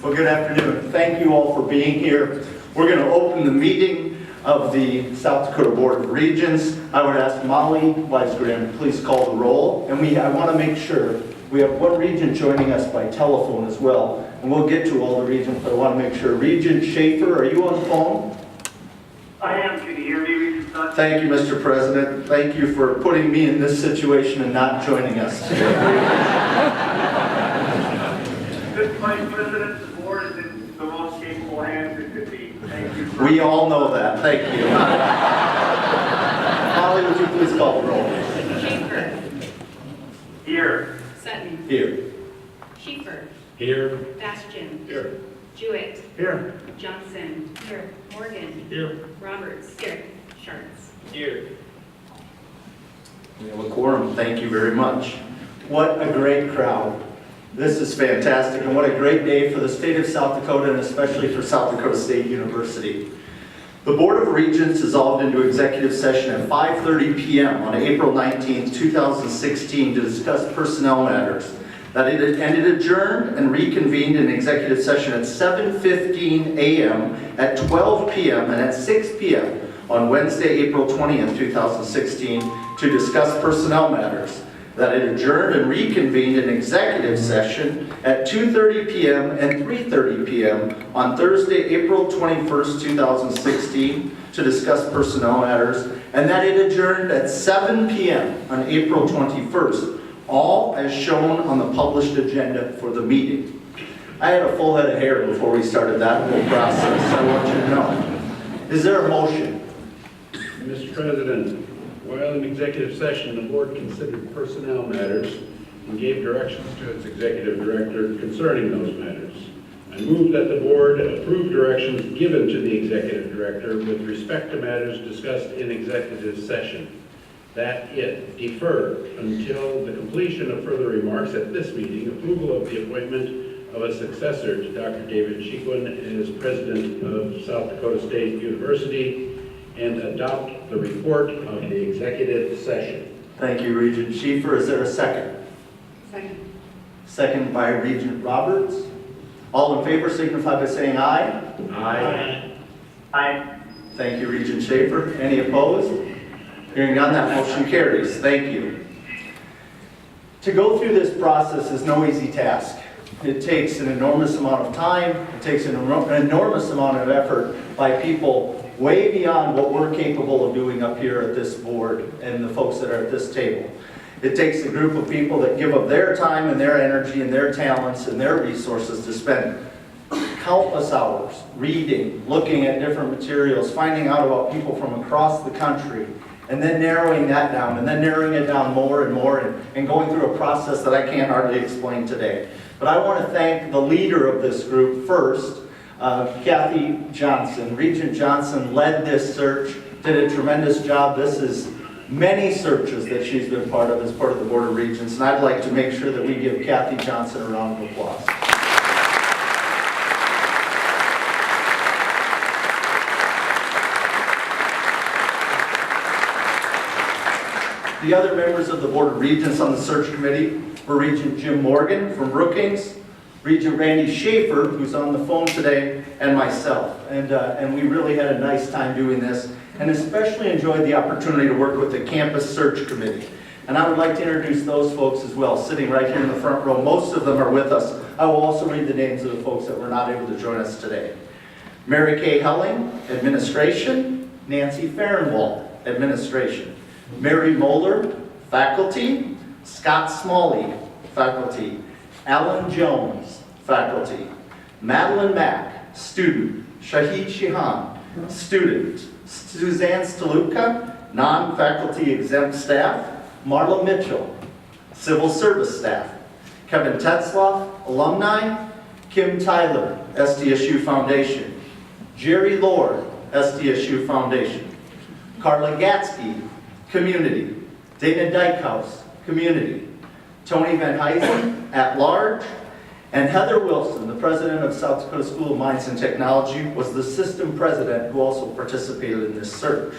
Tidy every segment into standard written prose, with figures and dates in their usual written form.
Well, good afternoon. Thank you all for being here. We're going to open the meeting of the South Dakota Board of Regents. I would ask Molly Weisgraham to please call the roll. And I want to make sure we have one regent joining us by telephone as well. And we'll get to all the regents, but I want to make sure. Regent Schaefer, are you on the phone? I am. Can you hear me, Regent Dunn? Thank you, Mr. President. Thank you for putting me in this situation and not joining us today. Mr. Vice President, the board is in the most capable hands it could be. Thank you. We all know that. Thank you. Molly, would you please call the roll? Schaefer. Here. Sutton. Here. Schaefer. Here. Bastian. Here. Jewett. Here. Johnson. Here. Morgan. Here. Roberts. Here. Sharps. Here. We have a quorum. Thank you very much. What a great crowd. This is fantastic, and what a great day for the state of South Dakota, and especially for South Dakota State University. The Board of Regents dissolved into executive session at 5:30 p.m. on April 19, 2016 to discuss personnel matters. That it adjourned and reconvened in executive session at 7:15 a.m., at 12 p.m., and at 6 p.m. on Wednesday, April 20th, 2016 to discuss personnel matters. That it adjourned and reconvened in executive session at 2:30 p.m. and 3:30 p.m. on Thursday, April 21st, 2016 to discuss personnel matters, and that it adjourned at 7 p.m. on April 21st, all as shown on the published agenda for the meeting. I had a full head of hair before we started that whole process, I want you to know. Is there a motion? Mr. President, while in executive session, the board considered personnel matters and gave directions to its executive director concerning those matters. I move that the board approve directions given to the executive director with respect to matters discussed in executive session, that it defer until the completion of further remarks at this meeting, approval of the appointment of a successor to Dr. David Chiquin as president of South Dakota State University, and adopt the report of the executive session. Thank you, Regent Schaefer. Is there a second? Second. Second by Regent Roberts. All in favor signify by saying aye. Aye. Aye. Thank you, Regent Schaefer. Any opposed? Hearing none, that motion carries. Thank you. To go through this process is no easy task. It takes an enormous amount of time. It takes an enormous amount of effort by people way beyond what we're capable of doing up here at this board and the folks that are at this table. It takes a group of people that give up their time and their energy and their talents and their resources to spend countless hours reading, looking at different materials, finding out about people from across the country, and then narrowing that down, and then narrowing it down more and more, and going through a process that I can't hardly explain today. But I want to thank the leader of this group first, Kathy Johnson. Regent Johnson led this search, did a tremendous job. This is many searches that she's been part of as part of the Board of Regents, and I'd like to make sure that we give Kathy Johnson a round of applause. The other members of the Board of Regents on the search committee were Regent Jim Morgan from Brookings, Regent Randy Schaefer, who's on the phone today, and myself. And we really had a nice time doing this, and especially enjoyed the opportunity to work with the campus search committee. And I would like to introduce those folks as well, sitting right here in the front row. Most of them are with us. I will also read the names of the folks that were not able to join us today. Mary Kay Helling, Administration. Nancy Farrenwald, Administration. Mary Moeller, Faculty. Scott Smalley, Faculty. Alan Jones, Faculty. Madeline Mack, Student. Shahid Shihan, Student. Suzanne Stoluka, Non-Faculty Exempt Staff. Marla Mitchell, Civil Service Staff. Kevin Tetzloff, Alumni. Kim Tyler, SDSU Foundation. Jerry Lord, SDSU Foundation. Carla Gatsky, Community. Dana Dykehouse, Community. Tony Van Huysen, At Large. And Heather Wilson, the president of South Dakota School of Mines and Technology, was the system president who also participated in this search.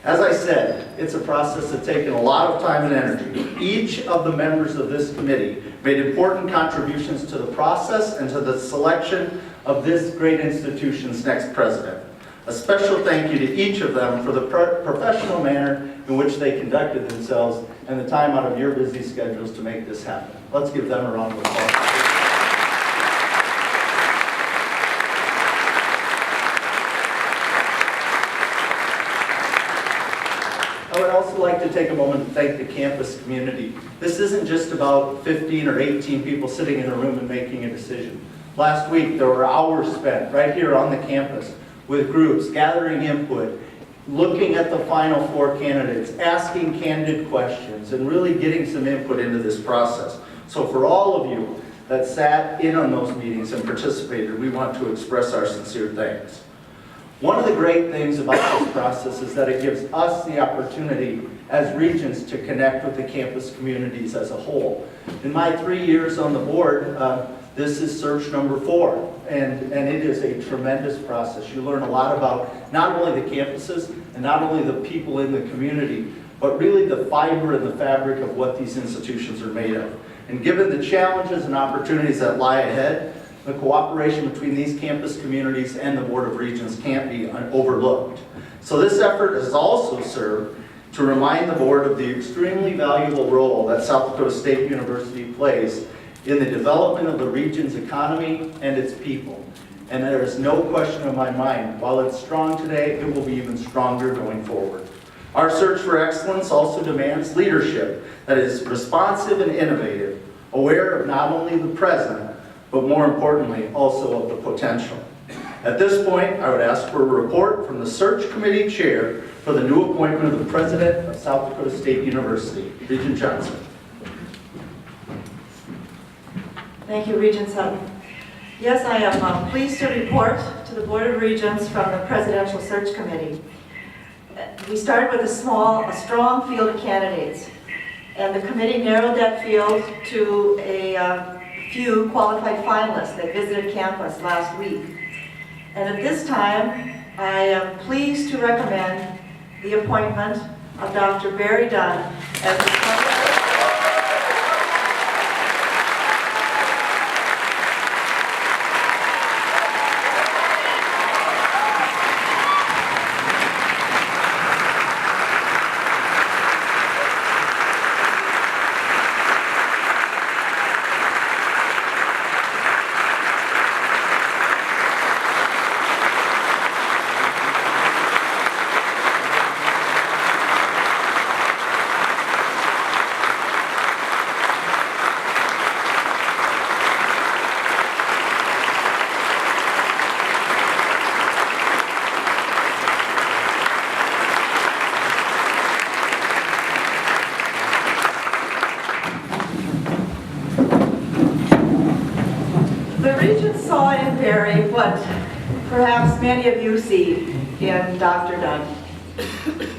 As I said, it's a process that's taken a lot of time and energy. Each of the members of this committee made important contributions to the process and to the selection of this great institution's next president. A special thank you to each of them for the professional manner in which they conducted themselves and the time out of your busy schedules to make this happen. Let's give them a round of applause. I would also like to take a moment to thank the campus community. This isn't just about 15 or 18 people sitting in a room and making a decision. Last week, there were hours spent right here on the campus with groups, gathering input, looking at the final 4 candidates, asking candid questions, and really getting some input into this process. So for all of you that sat in on those meetings and participated, we want to express our sincere thanks. One of the great things about this process is that it gives us the opportunity as regents to connect with the campus communities as a whole. In my 3 years on the board, this is search number 4, and it is a tremendous process. You learn a lot about not only the campuses and not only the people in the community, but really the fiber and the fabric of what these institutions are made of. And given the challenges and opportunities that lie ahead, the cooperation between these campus communities and the Board of Regents can't be overlooked. So this effort has also served to remind the board of the extremely valuable role that South Dakota State University plays in the development of the region's economy and its people. And there is no question in my mind, while it's strong today, it will be even stronger going forward. Our search for excellence also demands leadership that is responsive and innovative, aware of not only the present, but more importantly, also of the potential. At this point, I would ask for a report from the search committee chair for the new appointment of the president of South Dakota State University, Regent Johnson. Thank you, Regent Sutton. Yes, I am pleased to report to the Board of Regents from the Presidential Search Committee. We started with a strong field of candidates, and the committee narrowed that field to a few qualified finalists that visited campus last week. And at this time, I am pleased to recommend the appointment of Dr. Barry Dunn as the saw in Barry what perhaps many of you see in Dr. Dunn.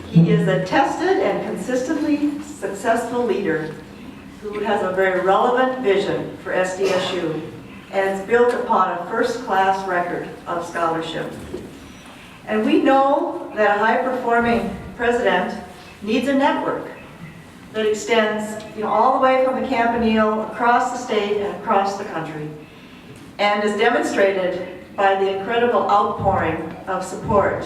He is a tested and consistently successful leader who has a very relevant vision for SDSU, and it's built upon a first-class record of scholarship. And we know that a high-performing president needs a network that extends all the way from the Campanile across the state and across the country, and is demonstrated by the incredible outpouring of support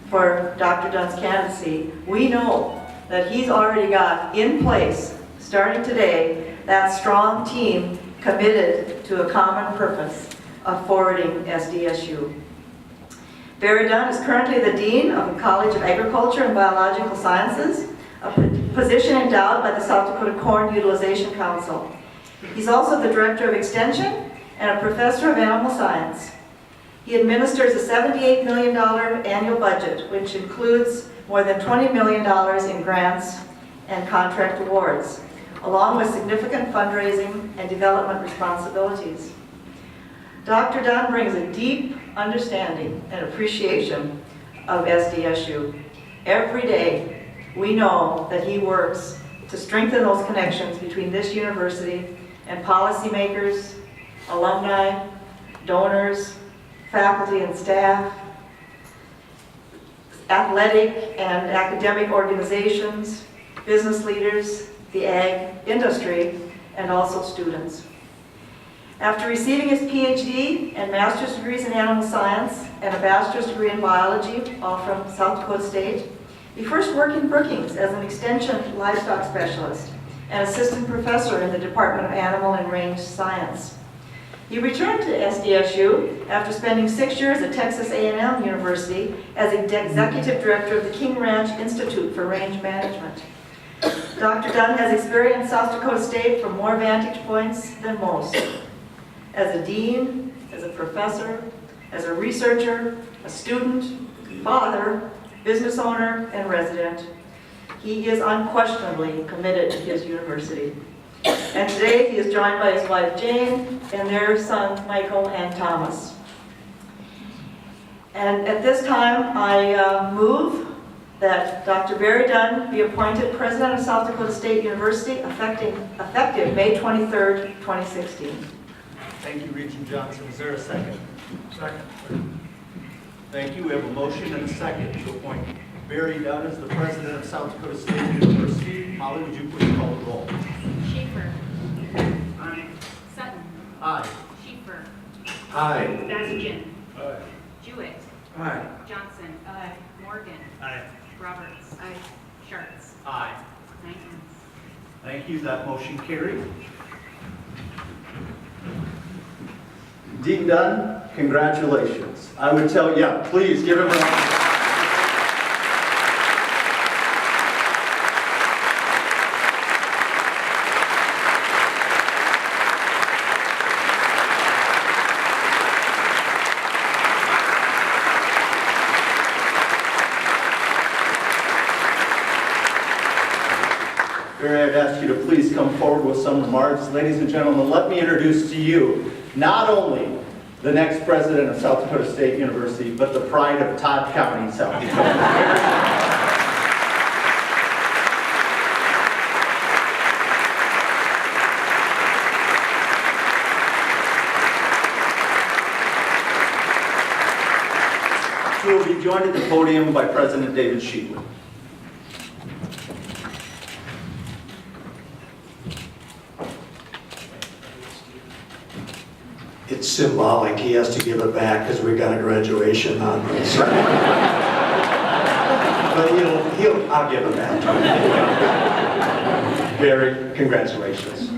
for Dr. Dunn's candidacy. We know that he's already got in place, starting today, that strong team committed to a common purpose of forwarding SDSU. Barry Dunn is currently the Dean of the College of Agriculture and Biological Sciences, a position endowed by the South Dakota Corn Utilization Council. He's also the Director of Extension and a Professor of Animal Science. He administers a $78 million annual budget, which includes more than $20 million in grants and contract awards, along with significant fundraising and development responsibilities. Dr. Dunn brings a deep understanding and appreciation of SDSU. Every day, we know that he works to strengthen those connections between this university and policymakers, alumni, donors, faculty and staff. athletic and academic organizations, business leaders, the ag industry, and also students. After receiving his PhD and master's degrees in animal science and a bachelor's degree in biology, all from South Dakota State, he first worked in Brookings as an extension livestock specialist and assistant professor in the Department of Animal and Range Science. He returned to SDSU after spending 6 years at Texas A&M University as executive director of the King Ranch Institute for Range Management. Dr. Dunn has experienced South Dakota State from more vantage points than most. As a dean, as a professor, as a researcher, a student, father, business owner, and resident, he is unquestionably committed to his university. And today he is joined by his wife Jane and their sons Michael and Thomas. And at this time I move that Dr. Barry Dunn be appointed President of South Dakota State University effective May 23rd, 2016. Thank you, Regent Johnson. Is there a second? Second. Thank you. We have a motion and a second to appoint Barry Dunn as the President of South Dakota State University. Holly, would you please call the roll? Schaefer. Aye. Sutton. Aye. Schaefer. Aye. Bastian. Aye. Jewett. Aye. Johnson. Morgan. Aye. Roberts. Sharts. Aye. 9 ayes. Thank you. That motion carried. Dean Dunn, congratulations. I would tell you, please give him a round of applause. Barry, I'd ask you to please come forward with some remarks. Ladies and gentlemen, let me introduce to you not only the next president of South Dakota State University, but the pride of Todd County, South Dakota. He will be joined at the podium by President David Sheetwood. It's symbolic. He has to give it back because we got a graduation on this. But I'll give it back to him. Barry, congratulations.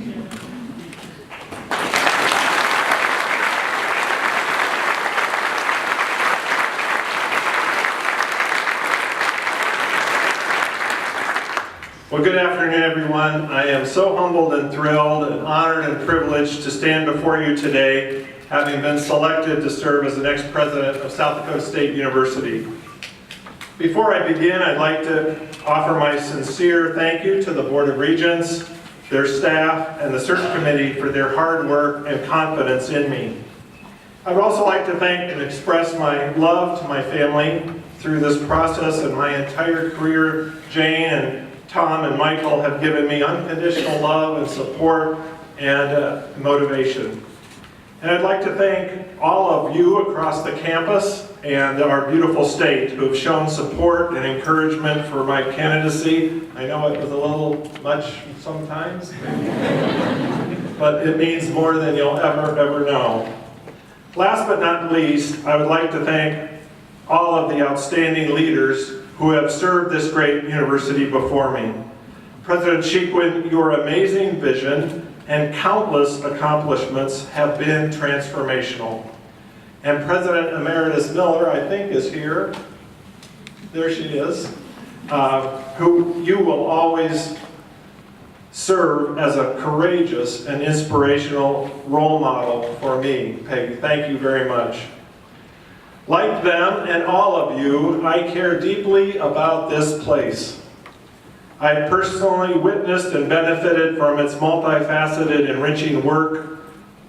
Well, good afternoon, everyone. I am so humbled and thrilled and honored and privileged to stand before you today, having been selected to serve as the next president of South Dakota State University. Before I begin, I'd like to offer my sincere thank you to the Board of Regents, their staff, and the search committee for their hard work and confidence in me. I would also like to thank and express my love to my family through this process and my entire career. Jane and Tom and Michael have given me unconditional love and support and motivation. And I'd like to thank all of you across the campus and our beautiful state who have shown support and encouragement for my candidacy. I know it was a little much sometimes, but it means more than you'll ever know. Last but not least, I would like to thank all of the outstanding leaders who have served this great university before me. President Sheetwood, your amazing vision and countless accomplishments have been transformational. And President Emeritus Miller, I think, is here. There she is. Who you will always serve as a courageous and inspirational role model for me. Peg, thank you very much. Like them and all of you, I care deeply about this place. I've personally witnessed and benefited from its multifaceted, enriching work.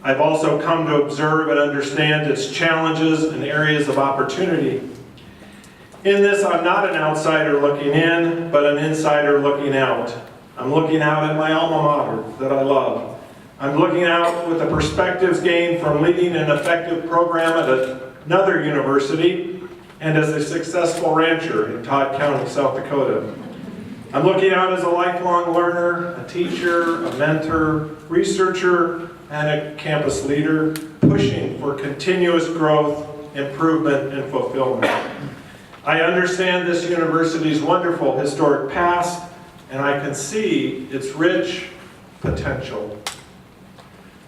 I've also come to observe and understand its challenges and areas of opportunity. In this, I'm not an outsider looking in, but an insider looking out. I'm looking out at my alma mater that I love. I'm looking out with the perspectives gained from leading an effective program at another university, and as a successful rancher in Todd County, South Dakota. I'm looking out as a lifelong learner, a teacher, a mentor, researcher, and a campus leader, pushing for continuous growth, improvement, and fulfillment. I understand this university's wonderful historic past, and I can see its rich potential.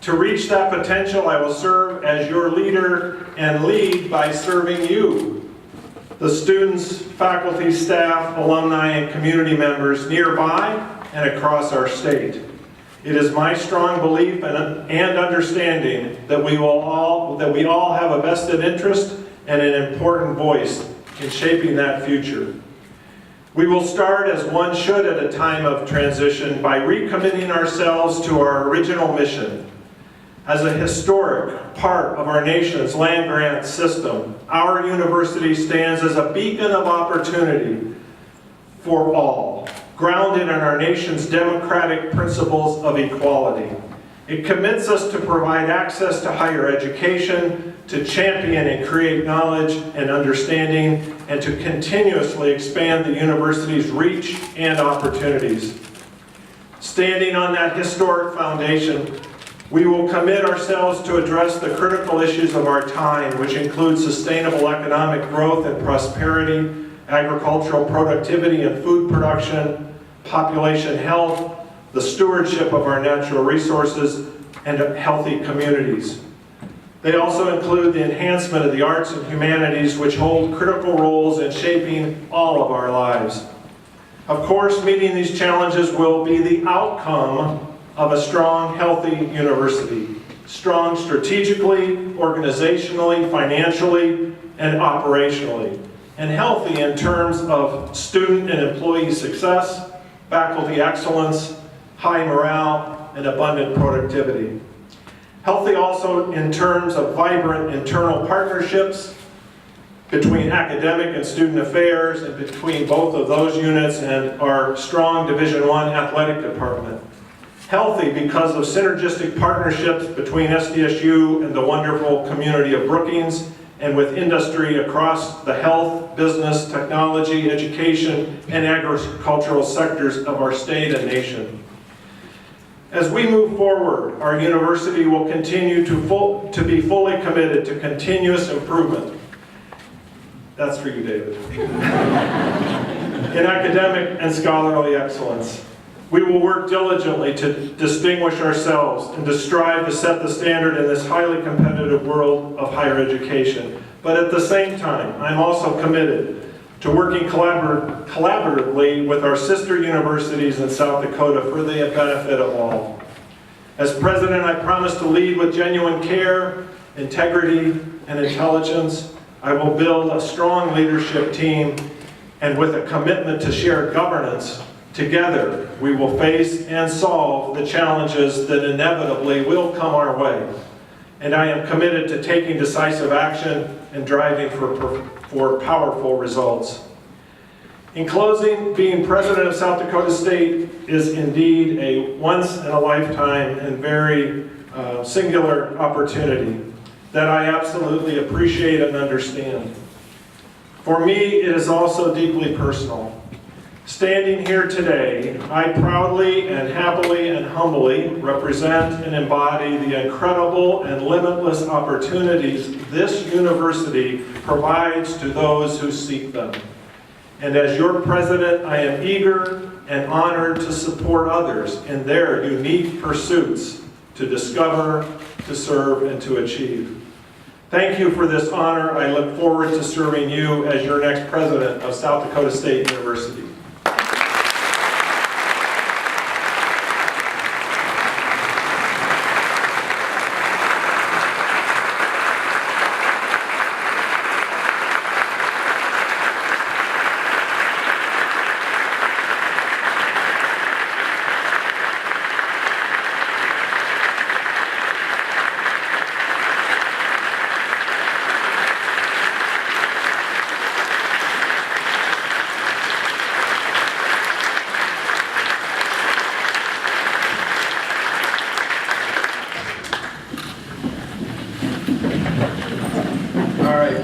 To reach that potential, I will serve as your leader and lead by serving you, the students, faculty, staff, alumni, and community members nearby and across our state. It is my strong belief and understanding that we all have a vested interest and an important voice in shaping that future. We will start, as one should at a time of transition, by recommitting ourselves to our original mission. As a historic part of our nation's land-grant system, our university stands as a beacon of opportunity for all, grounded in our nation's democratic principles of equality. It commits us to provide access to higher education, to champion and create knowledge and understanding, and to continuously expand the university's reach and opportunities. Standing on that historic foundation, we will commit ourselves to address the critical issues of our time, which include sustainable economic growth and prosperity, agricultural productivity and food production, population health, the stewardship of our natural resources, and healthy communities. They also include the enhancement of the arts and humanities, which hold critical roles in shaping all of our lives. Of course, meeting these challenges will be the outcome of a strong, healthy university. Strong strategically, organizationally, financially, and operationally. And healthy in terms of student and employee success, faculty excellence, high morale, and abundant productivity. Healthy also in terms of vibrant internal partnerships between academic and student affairs, and between both of those units and our strong Division I athletic department. Healthy because of synergistic partnerships between SDSU and the wonderful community of Brookings, and with industry across the health, business, technology, education, and agricultural sectors of our state and nation. As we move forward, our university will continue to be fully committed to continuous improvement. That's for you, David. In academic and scholarly excellence. We will work diligently to distinguish ourselves and to strive to set the standard in this highly competitive world of higher education. But at the same time, I'm also committed to working collaboratively with our sister universities in South Dakota for the benefit of all. As president, I promise to lead with genuine care, integrity, and intelligence. I will build a strong leadership team, and with a commitment to shared governance, together we will face and solve the challenges that inevitably will come our way. And I am committed to taking decisive action and driving for powerful results. In closing, being president of South Dakota State is indeed a once-in-a-lifetime and very singular opportunity that I absolutely appreciate and understand. For me, it is also deeply personal. Standing here today, I proudly and happily and humbly represent and embody the incredible and limitless opportunities this university provides to those who seek them. And as your president, I am eager and honored to support others in their unique pursuits to discover, to serve, and to achieve. Thank you for this honor. I look forward to serving you as your next president of South Dakota State University.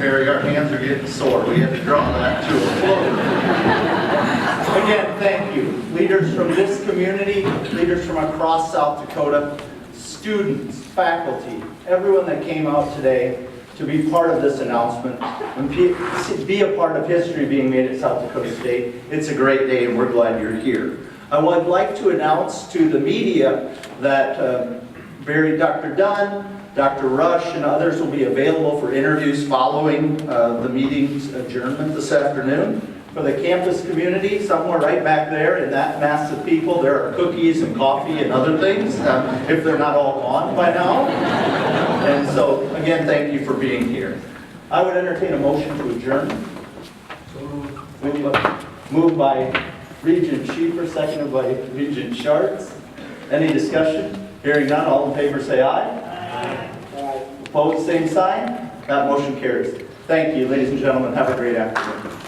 Barry, our hands are getting sore. We had to draw that to a close. Again, thank you. Leaders from this community, leaders from across South Dakota, students, faculty, everyone that came out today to be part of this announcement and be a part of history being made at South Dakota State. It's a great day and we're glad you're here. I would like to announce to the media that Dr. Dunn, Dr. Rush, and others will be available for interviews following the meeting's adjournment this afternoon. For the campus community, somewhere right back there in that mass of people, there are cookies and coffee and other things, if they're not all gone by now. And so, again, thank you for being here. I would entertain a motion to adjourn. Moved by Regent Schieffer, seconded by Regent Schartz. Any discussion? Hearing none, all in favor say aye. Aye. Opposed, same sign. That motion carries. Thank you, ladies and gentlemen. Have a great afternoon.